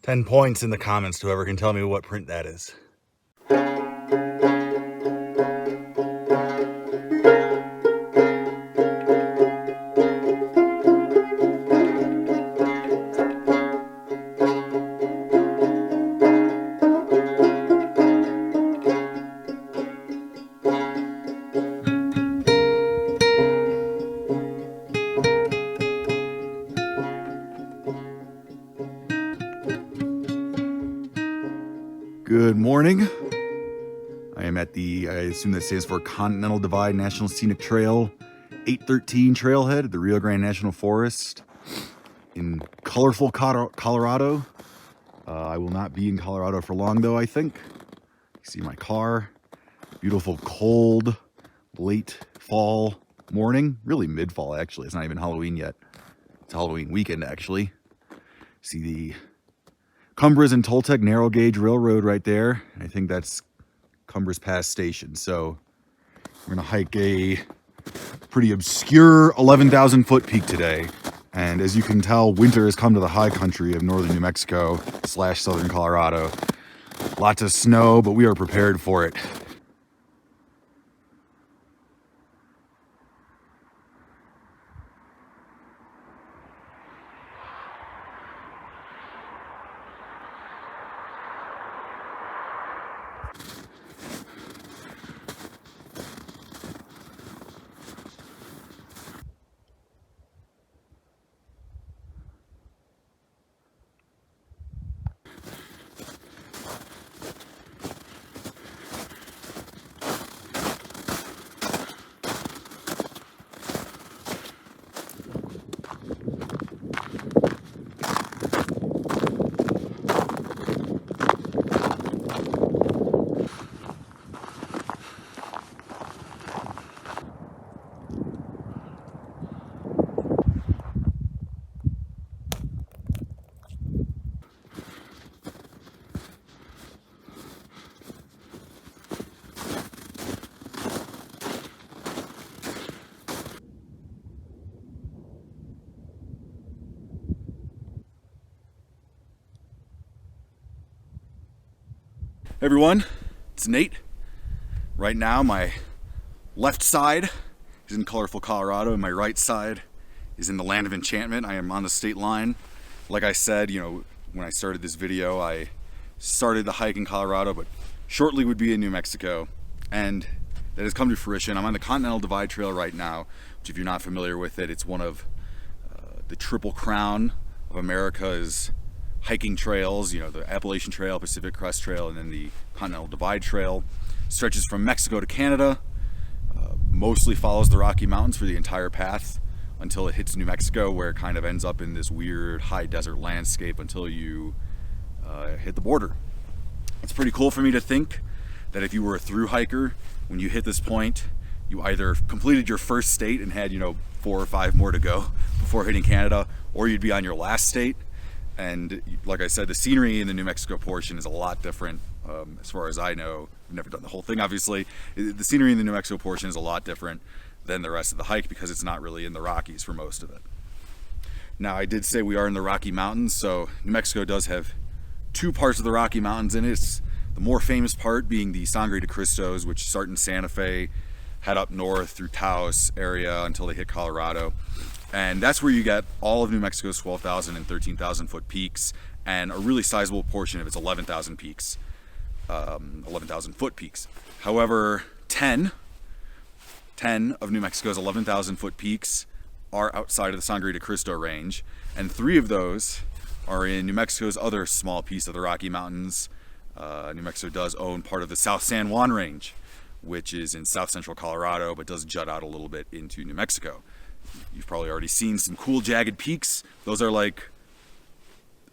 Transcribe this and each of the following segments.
10 points in the comments to whoever can tell me what print that is. Good morning. I am at the, I assume that stands for Continental Divide National Scenic Trail 813 trailhead at the Rio Grande National Forest in colorful Colorado. I will not be in Colorado for long though, I think. You see my car. Beautiful, cold, late fall morning. Really mid-fall, actually. It's not even Halloween yet. It's Halloween weekend, actually. See the Cumbres and Toltec narrow gauge railroad right there. I think that's Cumbres Pass station. So we're gonna hike a pretty obscure 11,000 foot peak today. And as you can tell, winter has come to the high country of northern New Mexico / southern Colorado. Lots of snow, but we are prepared for it. Everyone, it's Nate. Right now, my left side is in colorful Colorado, and my right side is in the land of enchantment. I am on the state line. Like I said, when I started this video, I started the hike in Colorado, but shortly would be in New Mexico, and that has come to fruition. I'm on the Continental Divide Trail right now, which, if you're not familiar with it, it's one of the Triple Crown of America's hiking trails, the Appalachian Trail, Pacific Crest Trail, and then the Continental Divide Trail. Stretches from Mexico to Canada, mostly follows the Rocky Mountains for the entire path until it hits New Mexico, where it kind of ends up in this weird high desert landscape until you hit the border. It's pretty cool for me to think that if you were a through hiker, when you hit this point, you either completed your first state and had 4 or 5 more to go before hitting Canada, or you'd be on your last state. And like I said, the scenery in the New Mexico portion is a lot different. As far as I know, I've never done the whole thing, obviously. The scenery in the New Mexico portion is a lot different than the rest of the hike because it's not really in the Rockies for most of it. Now, I did say we are in the Rocky Mountains, so New Mexico does have 2 parts of the Rocky Mountains in it. It's the more famous part being the Sangre de Cristos, which start in Santa Fe, head up north through Taos area until they hit Colorado. And that's where you get all of New Mexico's 12,000 and 13,000 foot peaks, and a really sizable portion of its 11,000 peaks, 11,000 foot peaks. However, 10 of New Mexico's 11,000 foot peaks are outside of the Sangre de Cristo range, and 3 of those are in New Mexico's other small piece of the Rocky Mountains. New Mexico does own part of the South San Juan range, which is in south central Colorado, but does jut out a little bit into New Mexico. You've probably already seen some cool jagged peaks. Those are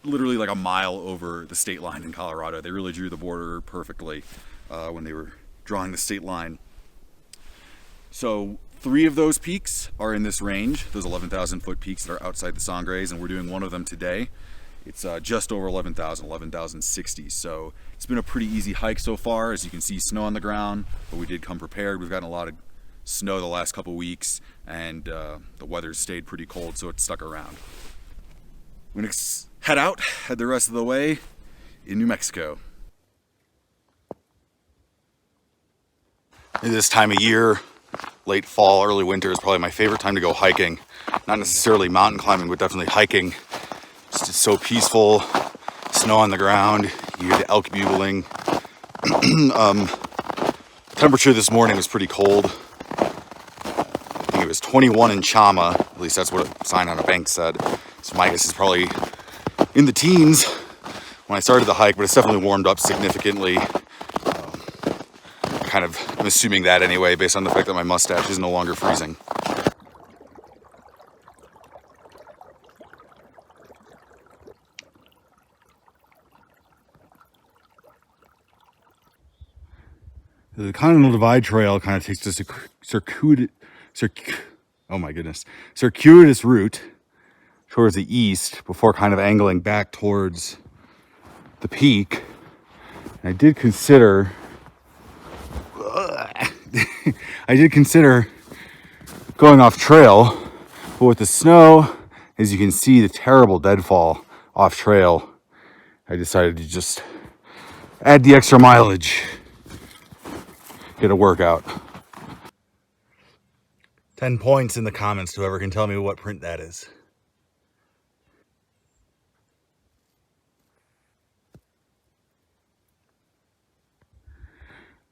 literally like a mile over the state line in Colorado. They really drew the border perfectly when they were drawing the state line. So 3 of those peaks are in this range, those 11,000 foot peaks that are outside the Sangres, and we're doing one of them today. It's just over 11,000, 11,060. So it's been a pretty easy hike so far. As you can see, snow on the ground, but we did come prepared. We've gotten a lot of snow the last couple weeks, and the weather's stayed pretty cold, so it stuck around. I'm gonna head out, head the rest of the way in New Mexico. This time of year, late fall, early winter, is probably my favorite time to go hiking. Not necessarily mountain climbing, but definitely hiking. It's just so peaceful. Snow on the ground, you hear the elk bugling. Temperature this morning was pretty cold. I think it was 21 in Chama, at least that's what a sign on a bank said. So my guess is probably in the teens when I started the hike, but it's definitely warmed up significantly. I'm assuming that anyway, based on the fact that my mustache is no longer freezing. The Continental Divide Trail kind of takes a circuitous route towards the east before kind of angling back towards the peak. And I did consider going off trail, but with the snow, as you can see, the terrible deadfall off trail, I decided to just add the extra mileage, get a workout. 10 points in the comments to whoever can tell me what print that is.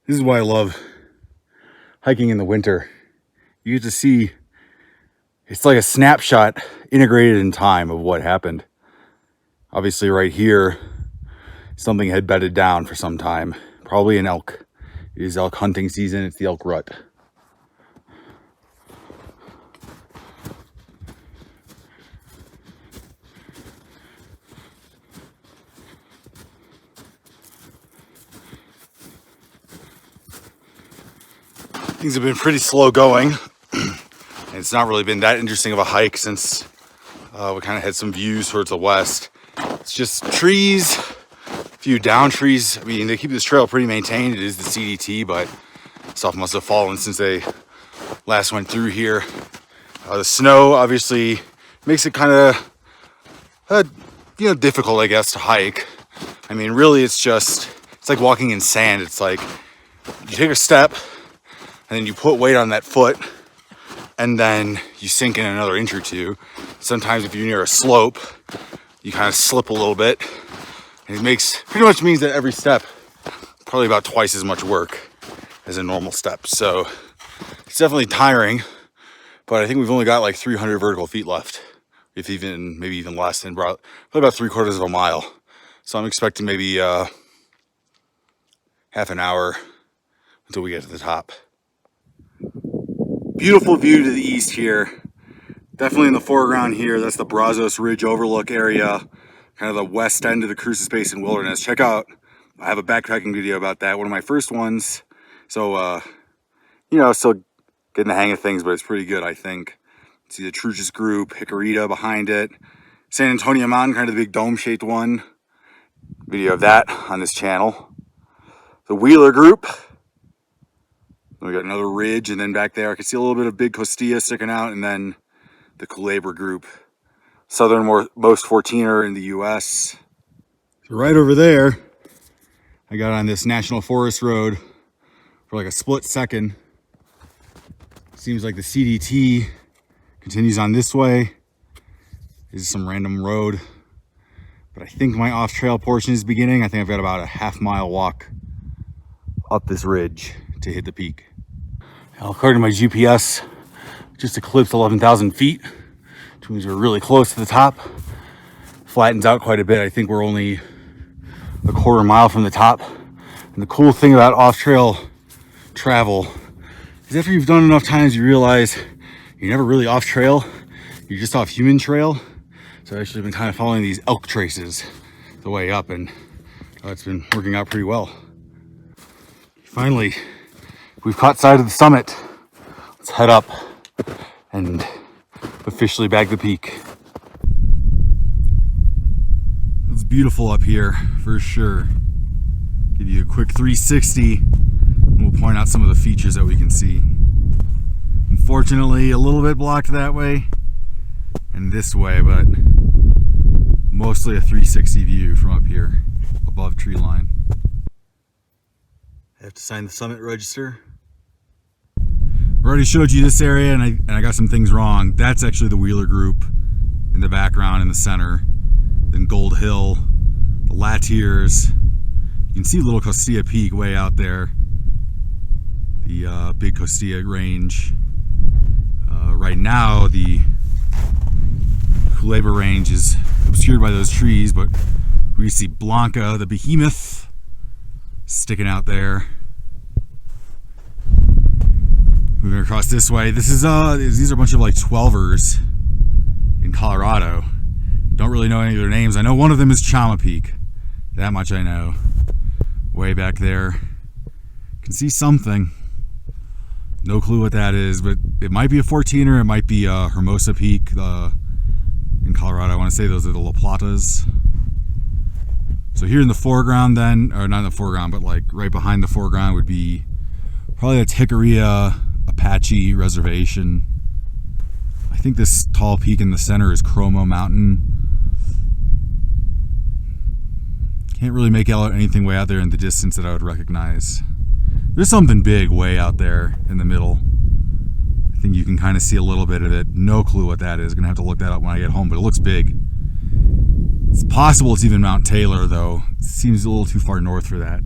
This is why I love hiking in the winter. You get to see, it's like a snapshot integrated in time of what happened. Obviously right here, something had bedded down for some time. Probably an elk. It is elk hunting season, it's the elk rut. Things have been pretty slow going. It's not really been that interesting of a hike since we kind of had some views towards the west. It's just trees, a few down trees. I mean, they keep this trail pretty maintained. It is the CDT, but stuff must have fallen since they last went through here. The snow obviously makes it kind of, difficult, I guess, to hike. I mean, really, it's like walking in sand. It's like you take a step, and then you put weight on that foot, and then you sink in another inch or two. Sometimes if you're near a slope, you kind of slip a little bit. And it pretty much means that every step, probably about twice as much work as a normal step. So it's definitely tiring, but I think we've only got like 300 vertical feet left. Maybe even less than probably about 3/4 of a mile. So I'm expecting maybe half an hour until we get to the top. Beautiful view to the east here. Definitely in the foreground here, that's the Brazos Ridge overlook area, kind of the west end of the Cruces Basin Wilderness. Check out, I have a backpacking video about that, one of my first ones. So, still getting the hang of things, but it's pretty good, I think. See the Cruces group, Jicarita behind it. San Antonio Mountain, kind of the big dome-shaped one. Video of that on this channel. The Wheeler group. We got another ridge, and then back there I can see a little bit of Big Costilla sticking out, and then the Culebra group. Southernmost 14er in the US. So right over there, I got on this National Forest Road for like a split second. Seems like the CDT continues on this way. This is some random road, but I think my off-trail portion is beginning. I think I've got about a half-mile walk up this ridge to hit the peak. Now, according to my GPS, just eclipsed 11,000 feet, which means we're really close to the top. Flattens out quite a bit. I think we're only a 1/4 mile from the top. And the cool thing about off-trail travel is after you've done enough times, you realize you're never really off-trail. You're just off human trail. So I've actually been kind of following these elk traces the way up, and it's been working out pretty well. Finally, we've caught sight of the summit. Let's head up and officially bag the peak. It's beautiful up here for sure. Give you a quick 360 and we'll point out some of the features that we can see. Unfortunately, a little bit blocked that way and this way, but mostly a 360 view from up here above tree line. I have to sign the summit register. I already showed you this area, and I got some things wrong. That's actually the Wheeler Group in the background in the center. Then Gold Hill, the Latiers. You can see Little Costilla Peak way out there. The big Costilla Range. Right now, the Culebra Range is obscured by those trees, but we see Blanca, the behemoth, sticking out there. Moving across this way, these are a bunch of like 12ers in Colorado. Don't really know any of their names. I know one of them is Chama Peak. That much I know. Way back there. Can see something. No clue what that is, but it might be a 14er. It might be Hermosa Peak in Colorado. I want to say those are the La Platas. So here in the foreground then, or not in the foreground, but like right behind the foreground would be probably the Jicarilla Apache Reservation. I think this tall peak in the center is Chromo Mountain. Can't really make out anything way out there in the distance that I would recognize. There's something big way out there in the middle. I think you can kind of see a little bit of it. No clue what that is. Gonna have to look that up when I get home, but it looks big. It's possible it's even Mount Taylor, though. It seems a little too far north for that.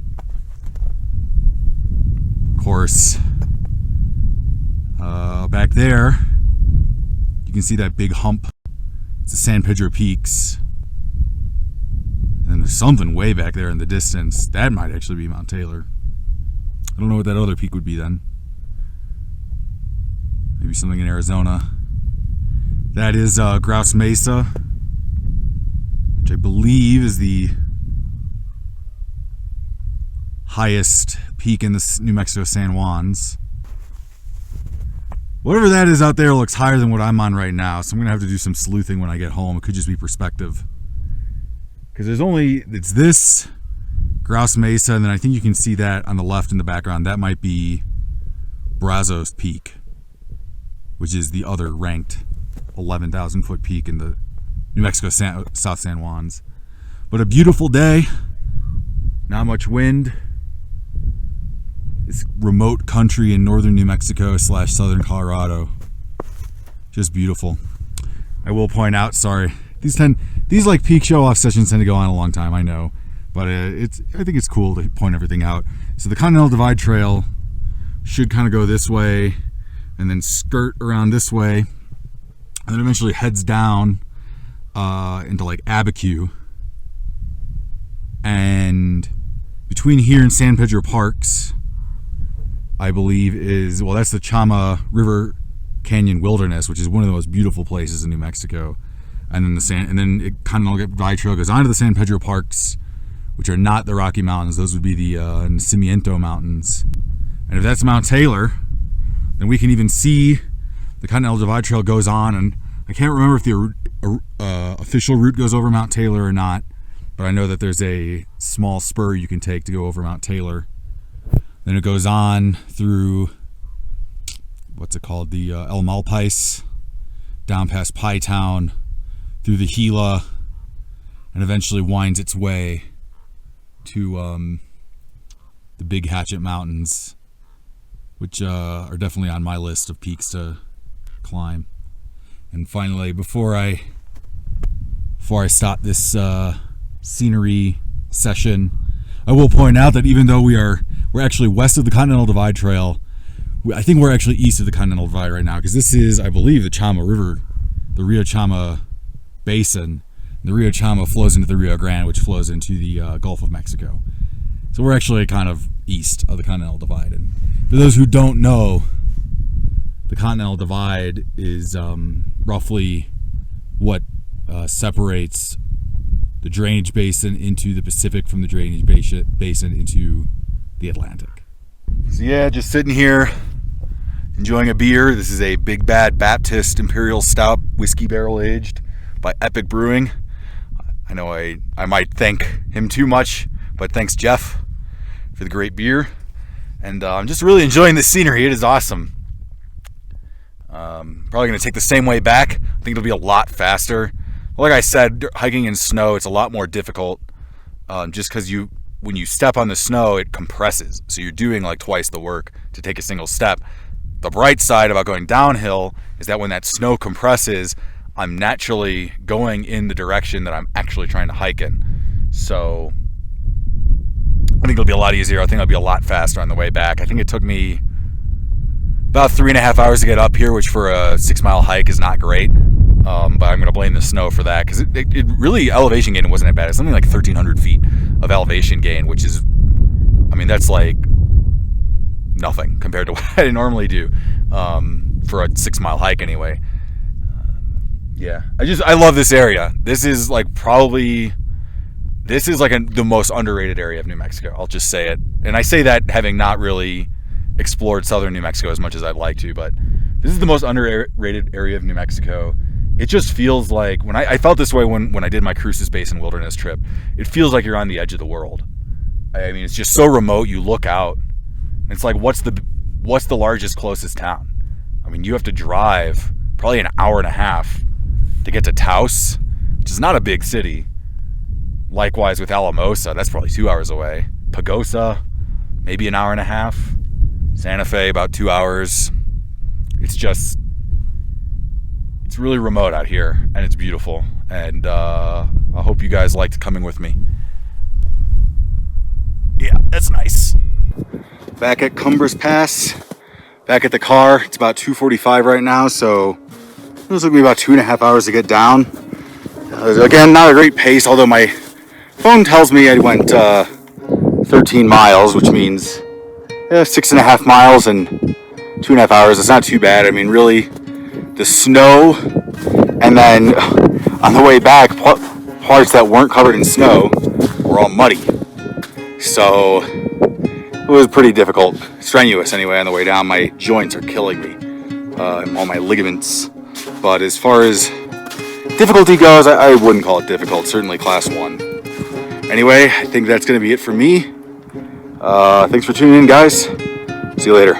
Of course, back there, you can see that big hump. It's the San Pedro Peaks. And there's something way back there in the distance. That might actually be Mount Taylor. I don't know what that other peak would be then. Maybe something in Arizona. That is Grouse Mesa, which I believe is the highest peak in the New Mexico San Juans. Whatever that is out there looks higher than what I'm on right now, so I'm gonna have to do some sleuthing when I get home. It could just be perspective. Because it's this, Grouse Mesa, and then I think you can see that on the left in the background. That might be Brazos Peak, which is the other ranked 11,000 foot peak in the New Mexico South San Juans. But a beautiful day, not much wind. It's remote country in northern New Mexico / southern Colorado. Just beautiful. I will point out, sorry, these like peak show off sessions tend to go on a long time, I know, but I think it's cool to point everything out. So the Continental Divide Trail should kind of go this way and then skirt around this way and then eventually heads down into like Abiquiu. And between here and San Pedro Parks, I believe that's the Chama River Canyon Wilderness, which is one of the most beautiful places in New Mexico. And then it Continental Divide Trail goes onto the San Pedro Parks, which are not the Rocky Mountains. Those would be the Nacimiento Mountains. And if that's Mount Taylor, then we can even see the Continental Divide Trail goes on. And I can't remember if the official route goes over Mount Taylor or not, but I know that there's a small spur you can take to go over Mount Taylor. Then it goes on through, what's it called, the El Malpais, down past Pie Town, through the Gila, and eventually winds its way to the Big Hatchet Mountains, which are definitely on my list of peaks to climb. And finally, before I stop this scenery session, I will point out that even though we're actually west of the Continental Divide Trail, I think we're actually east of the Continental Divide right now, because this is, I believe, the Chama River, the Rio Chama Basin. The Rio Chama flows into the Rio Grande, which flows into the Gulf of Mexico. So we're actually kind of east of the Continental Divide. And for those who don't know, the Continental Divide is roughly what separates the drainage basin into the Pacific from the drainage basin into the Atlantic. So yeah, just sitting here enjoying a beer. This is a Big Bad Baptist Imperial Stout, whiskey barrel aged by Epic Brewing. I know I might thank him too much, but thanks Jeff for the great beer. And I'm just really enjoying the scenery. It is awesome. Probably going to take the same way back. I think it'll be a lot faster, like I said, hiking in snow, it's a lot more difficult, just because when you step on the snow, it compresses. So you're doing like twice the work to take a single step. The bright side about going downhill is that when that snow compresses, I'm naturally going in the direction that I'm actually trying to hike in. So I think it'll be a lot easier. I think I'll be a lot faster on the way back. I think it took me about 3.5 hours to get up here, which for a 6-mile hike is not great. But I'm going to blame the snow for that, because it really, elevation gain wasn't that bad. It's something like 1,300 feet of elevation gain, which is, I mean, that's like nothing compared to what I normally do for a 6-mile hike anyway. Yeah, I love this area. This is like the most underrated area of New Mexico. I'll just say it. And I say that having not really explored southern New Mexico as much as I'd like to, but this is the most underrated area of New Mexico. It just feels like, when I felt this way when I did my Cruces Basin Wilderness trip, it feels like you're on the edge of the world. I mean, it's just so remote. You look out, and it's like, what's the largest, closest town? I mean, you have to drive probably an hour and a half to get to Taos, which is not a big city. Likewise with Alamosa, that's probably 2 hours away. Pagosa, maybe an hour and a half. Santa Fe, about 2 hours. It's really remote out here, and it's beautiful. And I hope you guys liked coming with me. Yeah, that's nice. Back at Cumbres Pass, back at the car. It's about 2:45 right now, so it took me about 2.5 hours to get down. Again, not a great pace, although my phone tells me I went 13 miles, which means 6.5 miles in 2.5 hours. It's not too bad. I mean, really, the snow, and then on the way back, parts that weren't covered in snow were all muddy. So it was pretty difficult, strenuous anyway, on the way down. My joints are killing me, all my ligaments. But as far as difficulty goes, I wouldn't call it difficult, certainly class 1. Anyway, I think that's going to be it for me. Thanks for tuning in, guys. See you later.